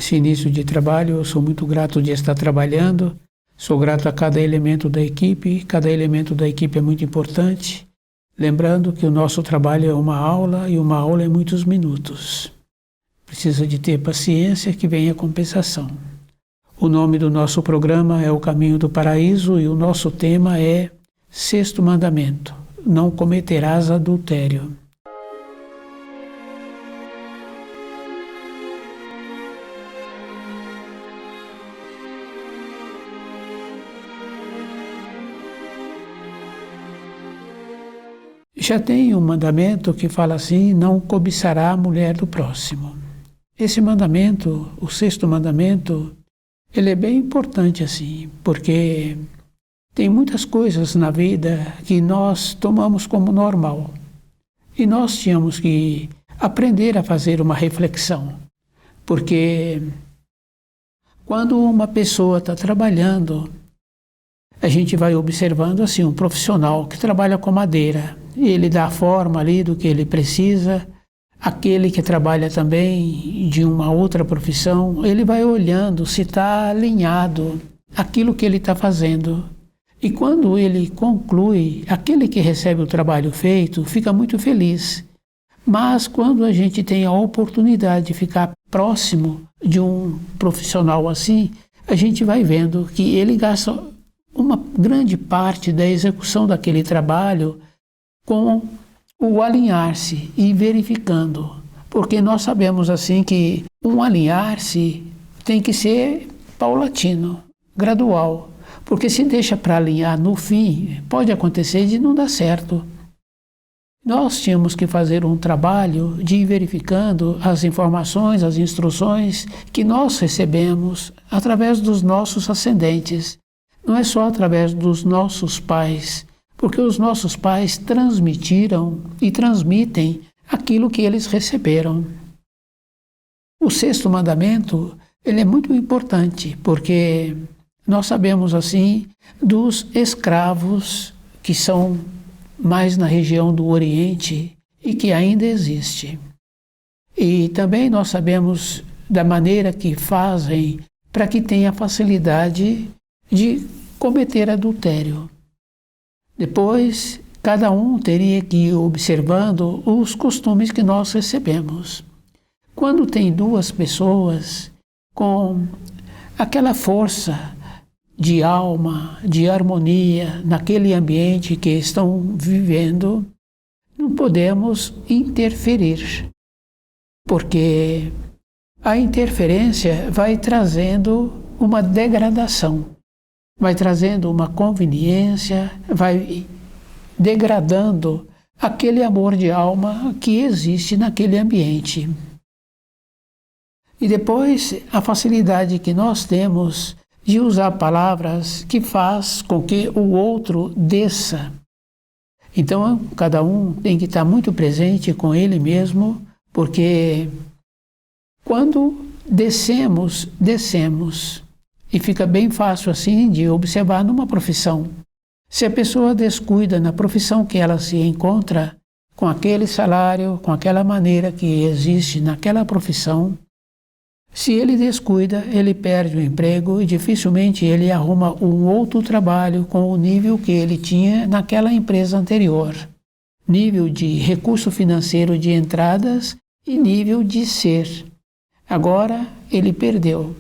Esse início de trabalho, eu sou muito grato de estar trabalhando, sou grato a cada elemento da equipe é muito importante, lembrando que o nosso trabalho é uma aula e uma aula é muitos minutos. Precisa de ter paciência que vem a compensação. O nome do nosso programa é O Caminho do Paraíso e o nosso tema é Sexto Mandamento, não cometerás adultério. Já tem um mandamento que fala assim, não cobiçará a mulher do próximo. Esse mandamento, o sexto mandamento, ele é bem importante assim, porque tem muitas coisas na vida que nós tomamos como normal. E nós tínhamos que aprender a fazer uma reflexão, porque quando uma pessoa está trabalhando, a gente vai observando assim um profissional que trabalha com madeira, ele dá a forma ali do que ele precisa, aquele que trabalha também de uma outra profissão, ele vai olhando se está alinhado aquilo que ele está fazendo. E quando ele conclui, aquele que recebe o trabalho feito fica muito feliz. Mas quando a gente tem a oportunidade de ficar próximo de um profissional assim, a gente vai vendo que ele gasta uma grande parte da execução daquele trabalho com o alinhar-se e verificando. Porque nós sabemos assim que um alinhar-se tem que ser paulatino, gradual. Porque se deixa para alinhar no fim, pode acontecer de não dar certo. Nós tínhamos que fazer um trabalho de ir verificando as informações, as instruções que nós recebemos através dos nossos ascendentes. Não é só através dos nossos pais, porque os nossos pais transmitiram e transmitem aquilo que eles receberam. O sexto mandamento, ele é muito importante, porque nós sabemos assim dos escravos que são mais na região do Oriente e que ainda existe. E também nós sabemos da maneira que fazem para que tenha facilidade de cometer adultério. Depois, cada um teria que ir observando os costumes que nós recebemos. Quando tem duas pessoas com aquela força de alma, de harmonia naquele ambiente que estão vivendo, não podemos interferir, porque a interferência vai trazendo uma degradação. Vai trazendo uma conveniência, vai degradando aquele amor de alma que existe naquele ambiente. E depois, a facilidade que nós temos de usar palavras que faz com que o outro desça. Então, cada um tem que estar muito presente com ele mesmo, porque quando descemos. E fica bem fácil assim de observar numa profissão. Se a pessoa descuida na profissão que ela se encontra, com aquele salário, com aquela maneira que existe naquela profissão, se ele descuida, ele perde o emprego e dificilmente ele arruma um outro trabalho com o nível que ele tinha naquela empresa anterior. Nível de recurso financeiro de entradas e nível de ser. Agora ele perdeu.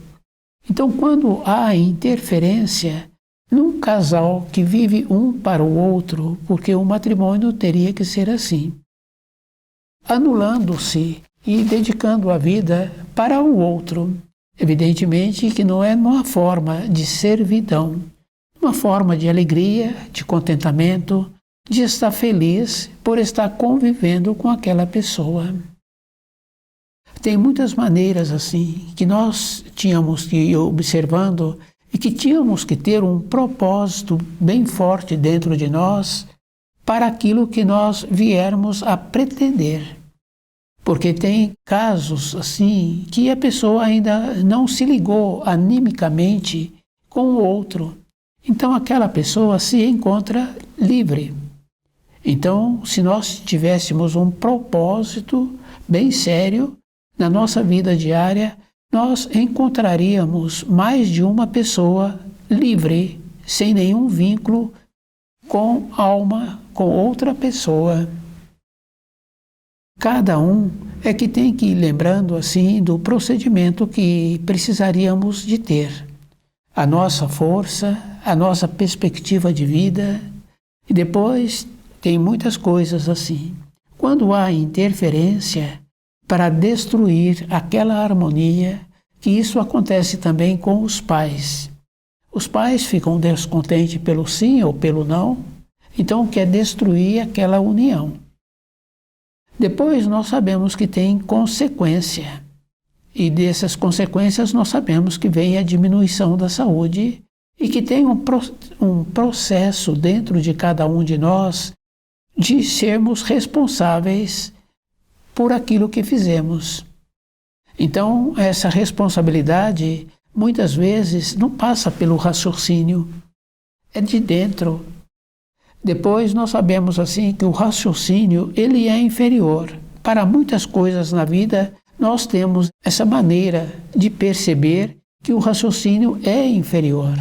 Então, quando há interferência num casal que vive um para o outro, porque o matrimônio teria que ser assim, anulando-se e dedicando a vida para o outro, evidentemente que não é uma forma de servidão, uma forma de alegria, de contentamento, de estar feliz por estar convivendo com aquela pessoa. Tem muitas maneiras assim que nós tínhamos que ir observando e que tínhamos que ter um propósito bem forte dentro de nós para aquilo que nós viermos a pretender. Porque tem casos assim que a pessoa ainda não se ligou animicamente com o outro. Então aquela pessoa se encontra livre. Então, se nós tivéssemos um propósito bem sério na nossa vida diária, nós encontraríamos mais de uma pessoa livre, sem nenhum vínculo com alma, com outra pessoa. Cada um é que tem que ir lembrando assim do procedimento que precisaríamos de ter. A nossa força, a nossa perspectiva de vida, e depois tem muitas coisas assim. Quando há interferência para destruir aquela harmonia, que isso acontece também com os pais. Os pais ficam descontentes pelo sim ou pelo não, então quer destruir aquela união. Depois nós sabemos que tem consequência, e dessas consequências nós sabemos que vem a diminuição da saúde e que tem um processo dentro de cada um de nós de sermos responsáveis por aquilo que fizemos. Então, essa responsabilidade muitas vezes não passa pelo raciocínio, é de dentro. Depois nós sabemos assim que o raciocínio ele é inferior. Para muitas coisas na vida, nós temos essa maneira de perceber que o raciocínio é inferior.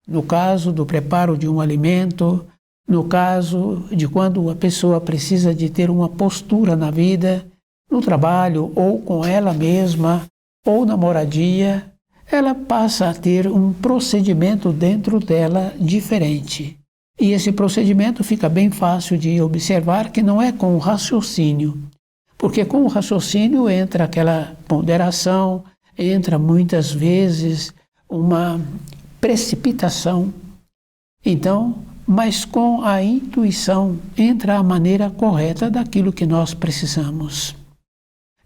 No caso do preparo de um alimento, no caso de quando a pessoa precisa de ter uma postura na vida, no trabalho ou com ela mesma, ou na moradia, ela passa a ter um procedimento dentro dela diferente. E esse procedimento fica bem fácil de observar que não é com o raciocínio, porque com o raciocínio entra aquela ponderação, entra muitas vezes uma precipitação. Então, mas com a intuição entra a maneira correta daquilo que nós precisamos.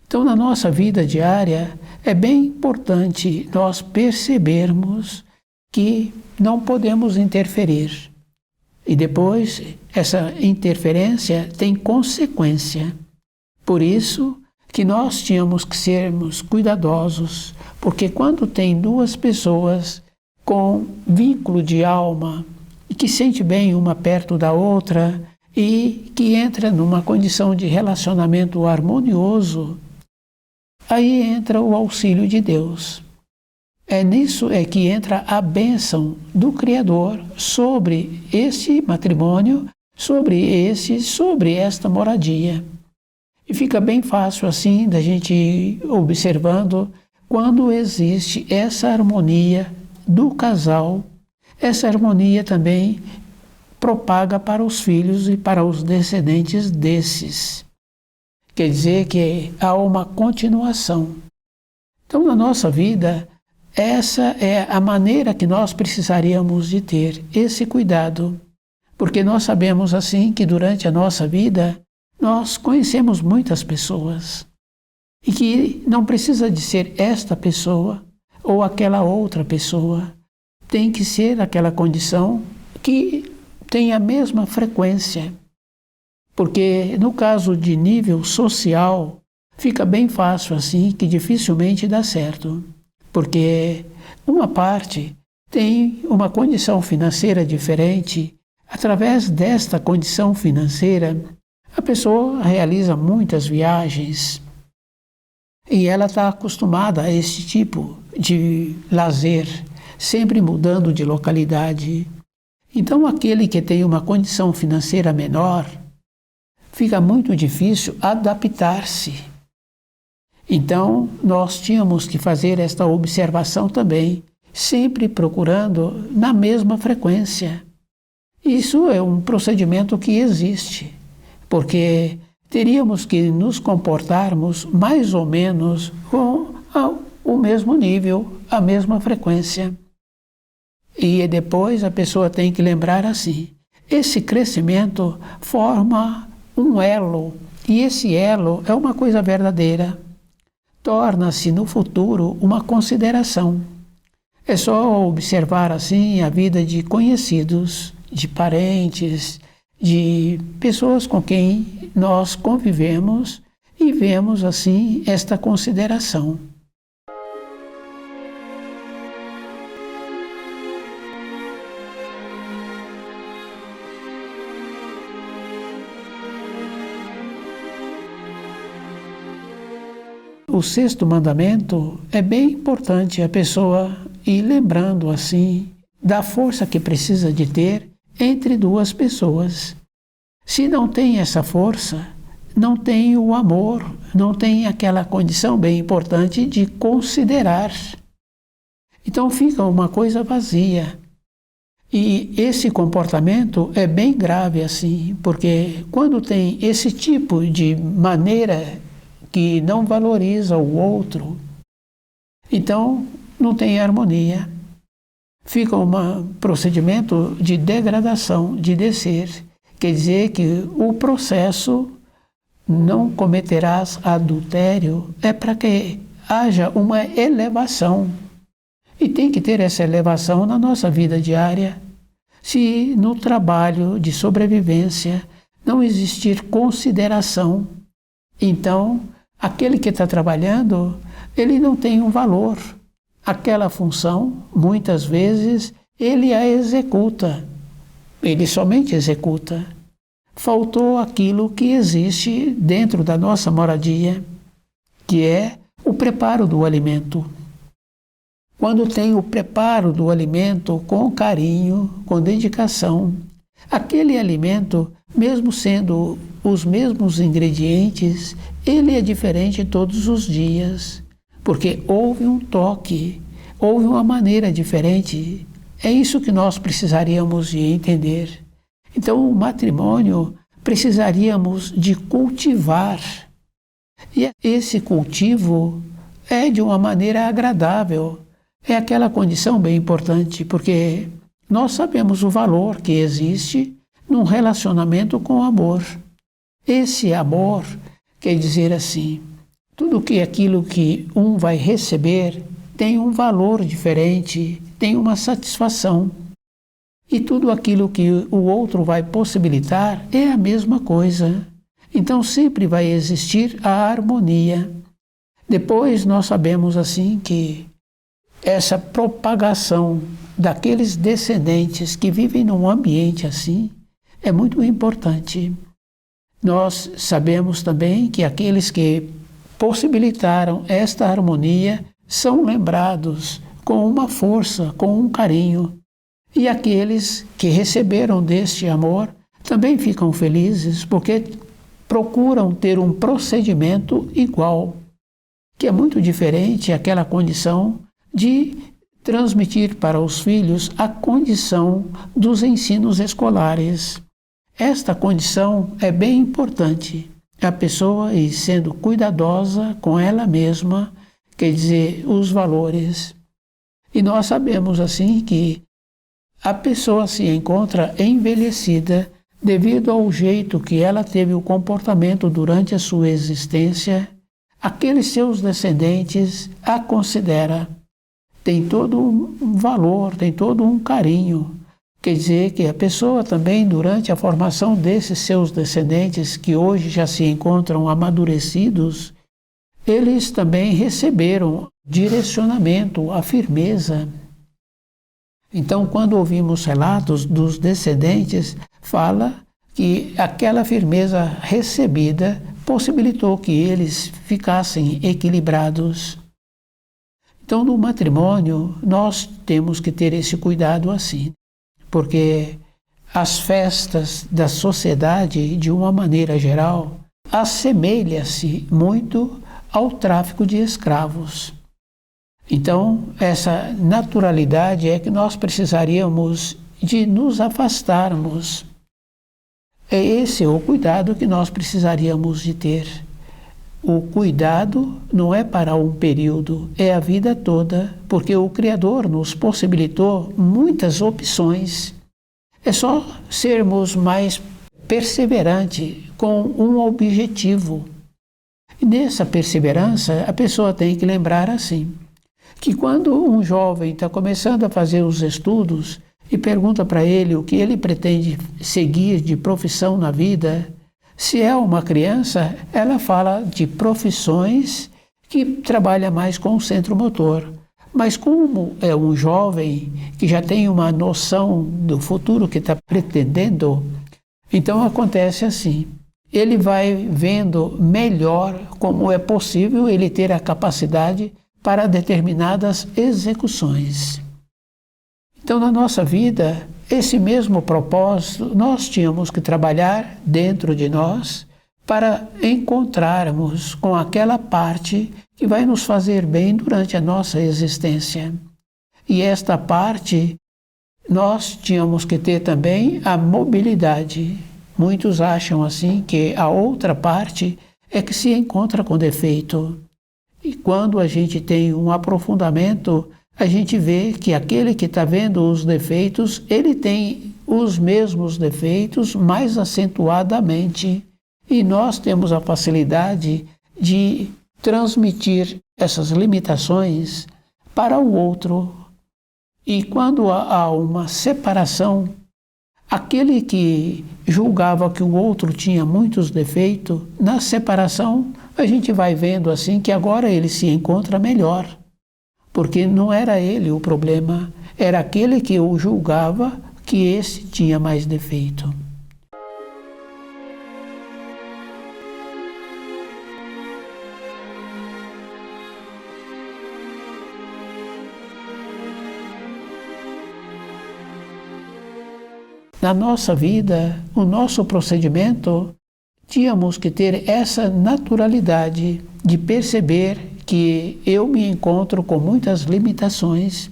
Então, na nossa vida diária, é bem importante nós percebermos que não podemos interferir. E depois, essa interferência tem consequência. Por isso que nós tínhamos que sermos cuidadosos, porque quando tem duas pessoas com vínculo de alma, e que sente bem uma perto da outra, e que entra numa condição de relacionamento harmonioso, aí entra o auxílio de Deus. É nisso que entra a bênção do Criador sobre esse matrimônio, sobre esta moradia. E fica bem fácil assim da gente ir observando quando existe essa harmonia do casal. Essa harmonia também propaga para os filhos e para os descendentes desses. Quer dizer que há uma continuação. Então, na nossa vida, essa é a maneira que nós precisaríamos de ter esse cuidado, porque nós sabemos assim que durante a nossa vida nós conhecemos muitas pessoas e que não precisa de ser esta pessoa ou aquela outra pessoa, tem que ser aquela condição que tem a mesma frequência, porque no caso de nível social fica bem fácil assim que dificilmente dá certo. Porque uma parte tem uma condição financeira diferente. Através desta condição financeira, a pessoa realiza muitas viagens e ela está acostumada a esse tipo de lazer, sempre mudando de localidade. Então, aquele que tem uma condição financeira menor, fica muito difícil adaptar-se. Então, nós tínhamos que fazer esta observação também, sempre procurando na mesma frequência. Isso é um procedimento que existe, porque teríamos que nos comportarmos mais ou menos com o mesmo nível, a mesma frequência. E depois a pessoa tem que lembrar assim, esse crescimento forma um elo, e esse elo é uma coisa verdadeira. Torna-se no futuro uma consideração. É só observar assim a vida de conhecidos, de parentes, de pessoas com quem nós convivemos e vemos assim esta consideração. O sexto mandamento é bem importante a pessoa ir lembrando assim da força que precisa de ter entre duas pessoas. Se não tem essa força, não tem o amor, não tem aquela condição bem importante de considerar. Então fica uma coisa vazia. E esse comportamento é bem grave assim, porque quando tem esse tipo de maneira que não valoriza o outro, então não tem harmonia. Fica um procedimento de degradação, de descer. Quer dizer que o processo não cometerás adultério é para que haja uma elevação. E tem que ter essa elevação na nossa vida diária. Se no trabalho de sobrevivência não existir consideração, então aquele que está trabalhando, ele não tem um valor. Aquela função, muitas vezes, ele a executa. Ele somente executa. Faltou aquilo que existe dentro da nossa moradia, que é o preparo do alimento. Quando tem o preparo do alimento com carinho, com dedicação, aquele alimento, mesmo sendo os mesmos ingredientes, ele é diferente todos os dias, porque houve um toque, houve uma maneira diferente. É isso que nós precisaríamos de entender. Então, o matrimônio precisaríamos de cultivar. E esse cultivo é de uma maneira agradável. É aquela condição bem importante, porque nós sabemos o valor que existe num relacionamento com amor. Esse amor quer dizer assim, tudo que aquilo que um vai receber tem um valor diferente, tem uma satisfação. E tudo aquilo que o outro vai possibilitar é a mesma coisa. Então sempre vai existir a harmonia. Depois nós sabemos assim que essa propagação daqueles descendentes que vivem num ambiente assim é muito importante. Nós sabemos também que aqueles que possibilitaram esta harmonia são lembrados com uma força, com um carinho. E aqueles que receberam deste amor também ficam felizes porque procuram ter um procedimento igual, que é muito diferente aquela condição de transmitir para os filhos a condição dos ensinos escolares. Esta condição é bem importante. A pessoa ir sendo cuidadosa com ela mesma, quer dizer, os valores. E nós sabemos assim que a pessoa se encontra envelhecida devido ao jeito que ela teve o comportamento durante a sua existência. Aqueles seus descendentes a considera. Tem todo um valor, tem todo um carinho. Quer dizer que a pessoa também, durante a formação desses seus descendentes, que hoje já se encontram amadurecidos, eles também receberam direcionamento, a firmeza. Então, quando ouvimos relatos dos descendentes, fala que aquela firmeza recebida possibilitou que eles ficassem equilibrados. Então, no matrimônio, nós temos que ter esse cuidado assim, porque as festas da sociedade, de uma maneira geral, assemelha-se muito ao tráfico de escravos. Então, essa naturalidade é que nós precisaríamos de nos afastarmos. É esse o cuidado que nós precisaríamos de ter. O cuidado não é para um período, é a vida toda, porque o Criador nos possibilitou muitas opções. É só sermos mais perseverantes com um objetivo. E nessa perseverança, a pessoa tem que lembrar assim, que quando um jovem está começando a fazer os estudos, e pergunta para ele o que ele pretende seguir de profissão na vida. Se é uma criança, ela fala de profissões que trabalha mais com o centro motor. Mas como é um jovem que já tem uma noção do futuro que está pretendendo, então acontece assim. Ele vai vendo melhor como é possível ele ter a capacidade para determinadas execuções. Então, na nossa vida, esse mesmo propósito nós tínhamos que trabalhar dentro de nós para encontrarmos com aquela parte que vai nos fazer bem durante a nossa existência. E esta parte, nós tínhamos que ter também a mobilidade. Muitos acham assim que a outra parte é que se encontra com defeito. E quando a gente tem um aprofundamento, a gente vê que aquele que está vendo os defeitos, ele tem os mesmos defeitos mais acentuadamente. E nós temos a facilidade de transmitir essas limitações para o outro. E quando há uma separação, aquele que julgava que o outro tinha muitos defeitos, na separação a gente vai vendo assim que agora ele se encontra melhor. Porque não era ele o problema, era aquele que o julgava que esse tinha mais defeito. Na nossa vida, o nosso procedimento, tínhamos que ter essa naturalidade de perceber que eu me encontro com muitas limitações,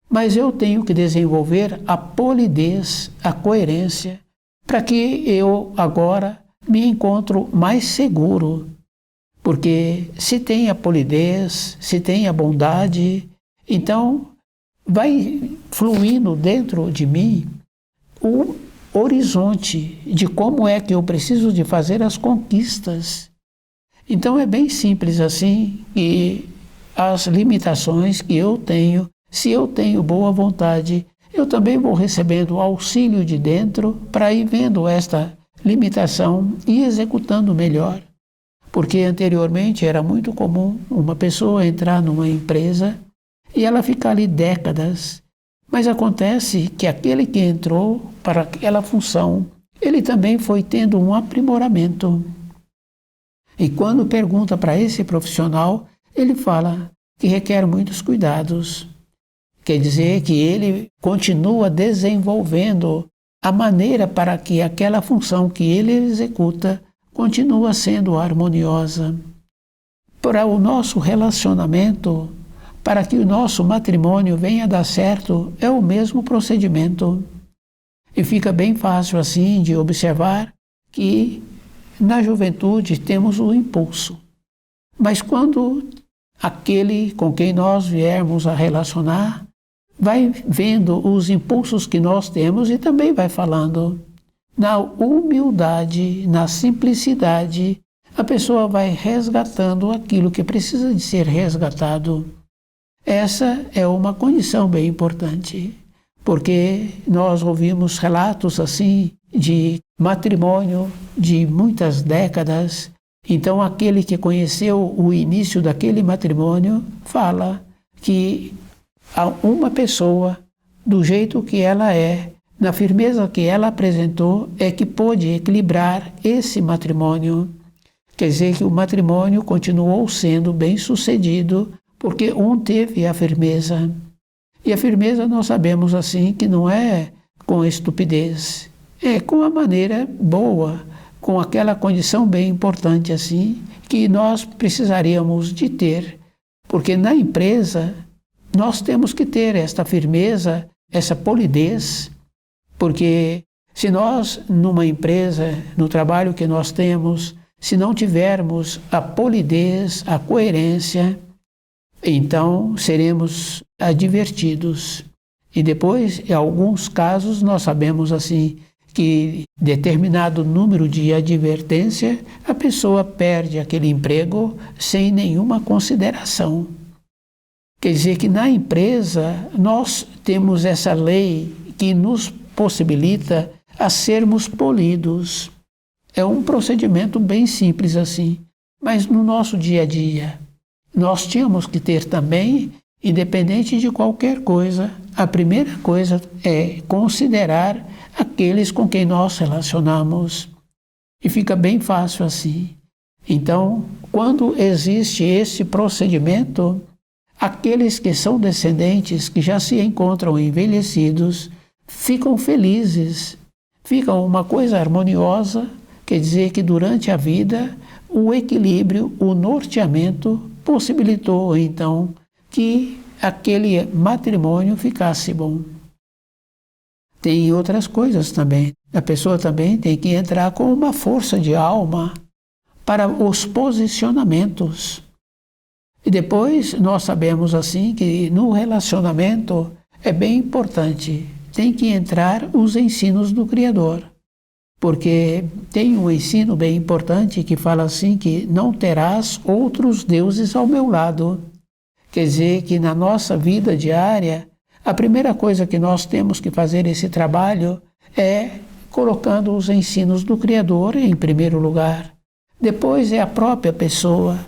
mas eu tenho que desenvolver a polidez, a coerência, para que eu agora me encontro mais seguro. Porque se tem a polidez, se tem a bondade, então vai fluindo dentro de mim o horizonte de como é que eu preciso de fazer as conquistas. Então é bem simples assim, e as limitações que eu tenho, se eu tenho boa vontade, eu também vou recebendo auxílio de dentro para ir vendo esta limitação e executando melhor. Porque anteriormente era muito comum uma pessoa entrar numa empresa e ela ficar ali décadas. Mas acontece que aquele que entrou para aquela função, ele também foi tendo um aprimoramento. E quando pergunta para esse profissional, ele fala que requer muitos cuidados. Quer dizer que ele continua desenvolvendo a maneira para que aquela função que ele executa continua sendo harmoniosa. Para o nosso relacionamento, para que o nosso matrimônio venha a dar certo, é o mesmo procedimento. E fica bem fácil assim de observar que na juventude temos o impulso. Mas quando aquele com quem nós viermos a relacionar vai vendo os impulsos que nós temos e também vai falando. Na humildade, na simplicidade, a pessoa vai resgatando aquilo que precisa de ser resgatado. Essa é uma condição bem importante, porque nós ouvimos relatos assim de matrimônio de muitas décadas. Então aquele que conheceu o início daquele matrimônio fala que uma pessoa, do jeito que ela é, na firmeza que ela apresentou, é que pôde equilibrar esse matrimônio. Quer dizer que o matrimônio continuou sendo bem sucedido porque um teve a firmeza. E a firmeza nós sabemos assim que não é com estupidez, é com a maneira boa, com aquela condição bem importante assim que nós precisaríamos de ter. Porque na empresa nós temos que ter esta firmeza, essa polidez, porque se nós numa empresa, no trabalho que nós temos, se não tivermos a polidez, a coerência, então seremos advertidos. E depois, em alguns casos, nós sabemos assim que determinado número de advertência, a pessoa perde aquele emprego sem nenhuma consideração. Quer dizer que na empresa nós temos essa lei que nos possibilita a sermos polidos. É um procedimento bem simples assim, mas no nosso dia a dia, nós tínhamos que ter também, independente de qualquer coisa, a primeira coisa é considerar aqueles com quem nós relacionamos. E fica bem fácil assim. Então, quando existe esse procedimento, aqueles que são descendentes, que já se encontram envelhecidos, ficam felizes, ficam uma coisa harmoniosa, quer dizer que durante a vida o equilíbrio, o norteamento possibilitou então que aquele matrimônio ficasse bom. Tem outras coisas também. A pessoa também tem que entrar com uma força de alma para os posicionamentos. E depois nós sabemos assim que no relacionamento é bem importante, tem que entrar os ensinos do Criador. Porque tem um ensino bem importante que fala assim que não terás outros deuses ao meu lado. Quer dizer que na nossa vida diária, a primeira coisa que nós temos que fazer esse trabalho é colocando os ensinos do Criador em primeiro lugar. Depois é a própria pessoa.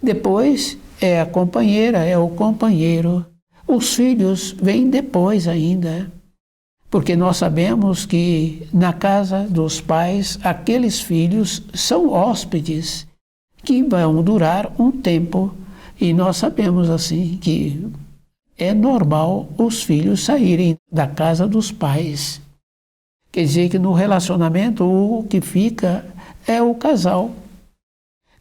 Depois é a companheira, é o companheiro. Os filhos vêm depois ainda. Porque nós sabemos que na casa dos pais, aqueles filhos são hóspedes que vão durar um tempo. E nós sabemos assim que é normal os filhos saírem da casa dos pais. Quer dizer que no relacionamento o que fica é o casal.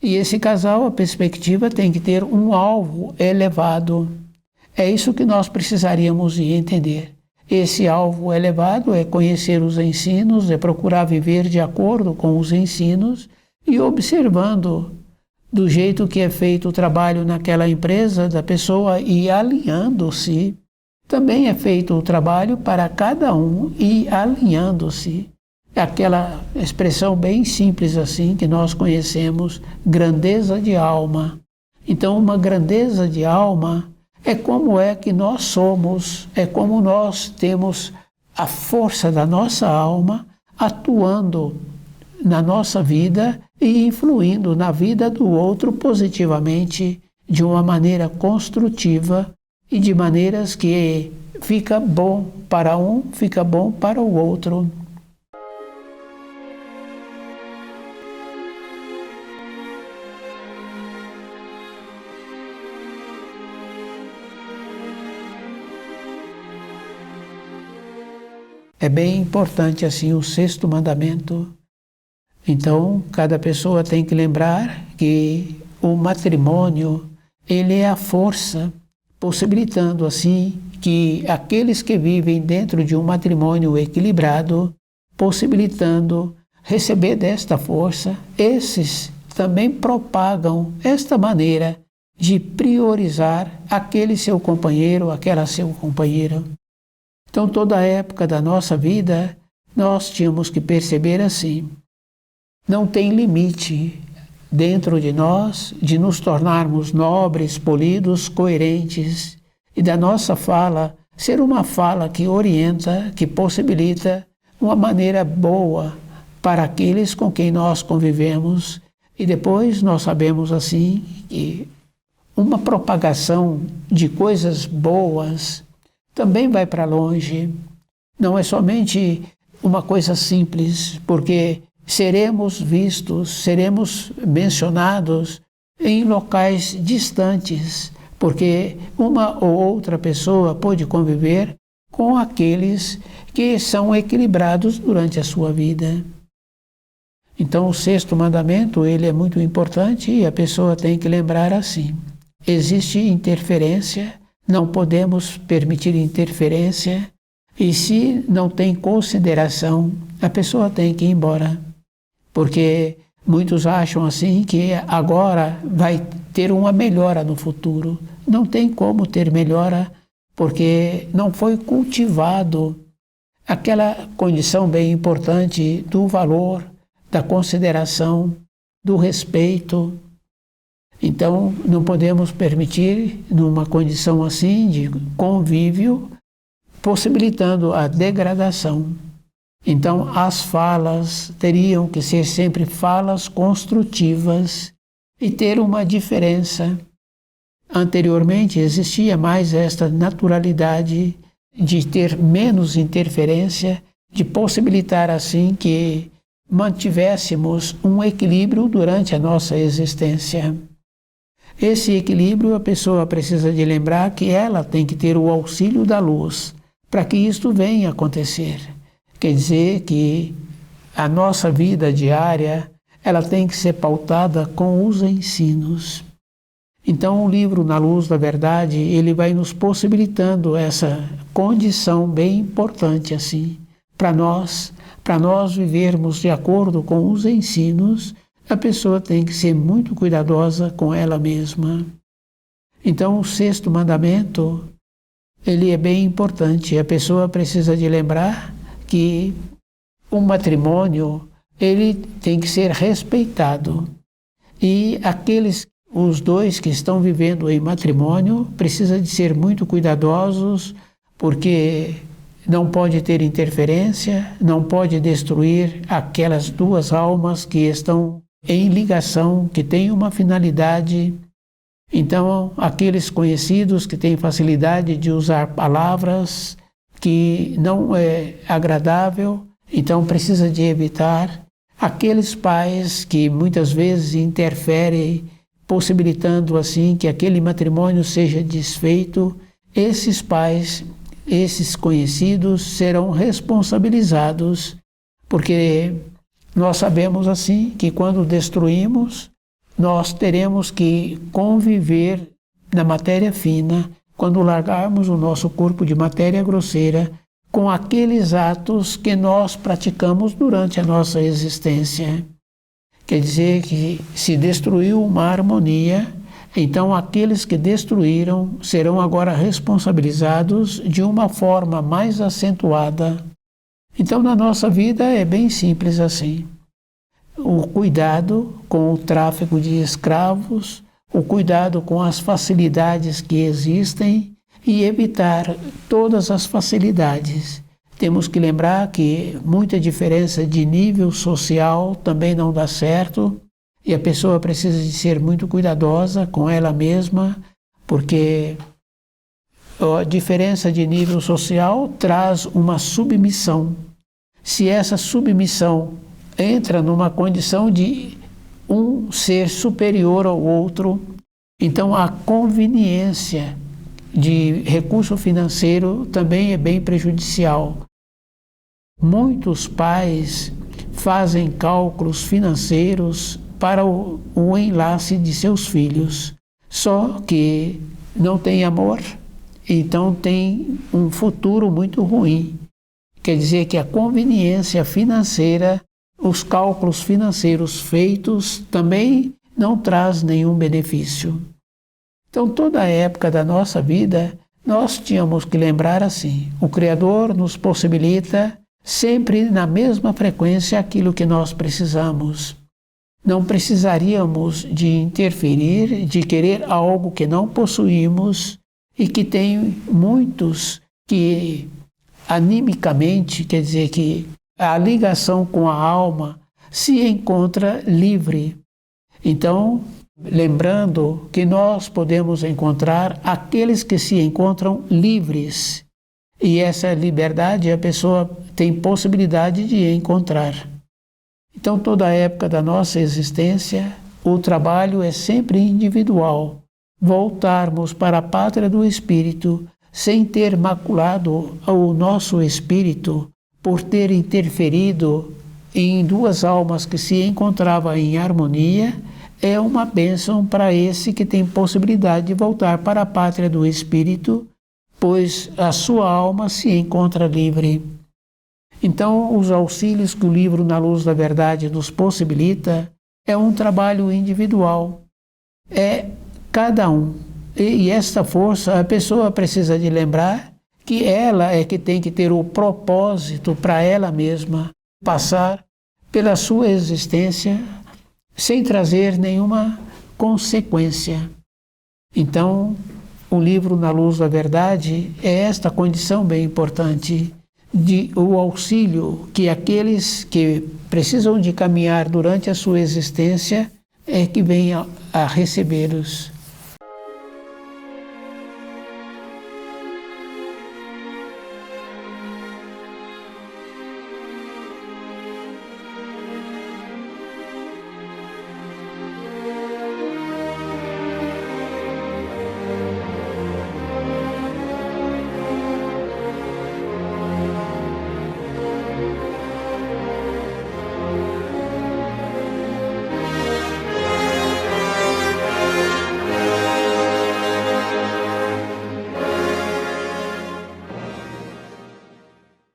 E esse casal, a perspectiva tem que ter um alvo elevado. É isso que nós precisaríamos de entender. Esse alvo elevado é conhecer os ensinos, é procurar viver de acordo com os ensinos e observando do jeito que é feito o trabalho naquela empresa da pessoa e alinhando-se. Também é feito o trabalho para cada um e alinhando-se. Aquela expressão bem simples assim que nós conhecemos, grandeza de alma. Então, uma grandeza de alma é como é que nós somos, é como nós temos a força da nossa alma atuando na nossa vida e influindo na vida do outro positivamente, de uma maneira construtiva e de maneiras que fica bom para um, fica bom para o outro. É bem importante assim o sexto mandamento. Então, cada pessoa tem que lembrar que o matrimônio, ele é a força, possibilitando assim que aqueles que vivem dentro de um matrimônio equilibrado, possibilitando receber desta força, esses também propagam esta maneira de priorizar aquele seu companheiro, aquela seu companheira. Então, toda a época da nossa vida, nós tínhamos que perceber assim, não tem limite dentro de nós de nos tornarmos nobres, polidos, coerentes e da nossa fala ser uma fala que orienta, que possibilita uma maneira boa para aqueles com quem nós convivemos. E depois nós sabemos assim que uma propagação de coisas boas também vai para longe. Não é somente uma coisa simples, porque seremos vistos, seremos mencionados em locais distantes, porque uma ou outra pessoa pode conviver com aqueles que são equilibrados durante a sua vida. Então, o sexto mandamento, ele é muito importante e a pessoa tem que lembrar assim. Existe interferência, não podemos permitir interferência, e se não tem consideração, a pessoa tem que ir embora. Porque muitos acham assim que agora vai ter uma melhora no futuro. Não tem como ter melhora, porque não foi cultivado aquela condição bem importante do valor, da consideração, do respeito. Então, não podemos permitir, numa condição assim de convívio, possibilitando a degradação. Então, as falas teriam que ser sempre falas construtivas e ter uma diferença. Anteriormente existia mais esta naturalidade de ter menos interferência, de possibilitar assim que mantivéssemos um equilíbrio durante a nossa existência. Esse equilíbrio a pessoa precisa de lembrar que ela tem que ter o auxílio da luz para que isto venha acontecer. Quer dizer que a nossa vida diária ela tem que ser pautada com os ensinos. Então o livro Na Luz da Verdade, ele vai nos possibilitando essa condição bem importante assim, para nós vivermos de acordo com os ensinos. A pessoa tem que ser muito cuidadosa com ela mesma. Então o 6º mandamento, ele é bem importante. A pessoa precisa de lembrar que o matrimônio, ele tem que ser respeitado. E os dois que estão vivendo em matrimônio, precisam de ser muito cuidadosos, porque não pode ter interferência, não pode destruir aquelas duas almas que estão em ligação, que têm uma finalidade. Então, aqueles conhecidos que têm facilidade de usar palavras que não é agradável, então precisa de evitar. Aqueles pais que muitas vezes interferem, possibilitando assim que aquele matrimônio seja desfeito, esses pais, esses conhecidos serão responsabilizados, porque nós sabemos assim que quando destruímos, nós teremos que conviver na matéria fina, quando largarmos o nosso corpo de matéria grosseira, com aqueles atos que nós praticamos durante a nossa existência. Quer dizer que se destruiu uma harmonia, então aqueles que destruíram serão agora responsabilizados de uma forma mais acentuada. Então na nossa vida é bem simples assim. O cuidado com o tráfico de escravos, o cuidado com as facilidades que existem e evitar todas as facilidades. Temos que lembrar que muita diferença de nível social também não dá certo e a pessoa precisa de ser muito cuidadosa com ela mesma, porque a diferença de nível social traz uma submissão. Se essa submissão entra numa condição de um ser superior ao outro, então a conveniência de recurso financeiro também é bem prejudicial. Muitos pais fazem cálculos financeiros para o enlace de seus filhos, só que não tem amor, então tem um futuro muito ruim. Quer dizer que a conveniência financeira, os cálculos financeiros feitos também não traz nenhum benefício. Então, toda a época da nossa vida, nós tínhamos que lembrar assim, o Criador nos possibilita sempre na mesma frequência aquilo que nós precisamos. Não precisaríamos de interferir, de querer algo que não possuímos e que tem muitos que animicamente, quer dizer que a ligação com a alma se encontra livre. Então, lembrando que nós podemos encontrar aqueles que se encontram livres. E essa liberdade a pessoa tem possibilidade de encontrar. Então, toda a época da nossa existência, o trabalho é sempre individual. Voltarmos para a pátria do Espírito sem ter maculado o nosso espírito por ter interferido em duas almas que se encontravam em harmonia, é uma bênção para esse que tem possibilidade de voltar para a pátria do Espírito, pois a sua alma se encontra livre. Então, os auxílios que o livro Na Luz da Verdade nos possibilita é um trabalho individual, é cada um. E esta força, a pessoa precisa de lembrar que ela é que tem que ter o propósito para ela mesma passar pela sua existência sem trazer nenhuma consequência. Então, o livro Na Luz da Verdade é esta condição bem importante de o auxílio que aqueles que precisam de caminhar durante a sua existência é que venham a recebê-los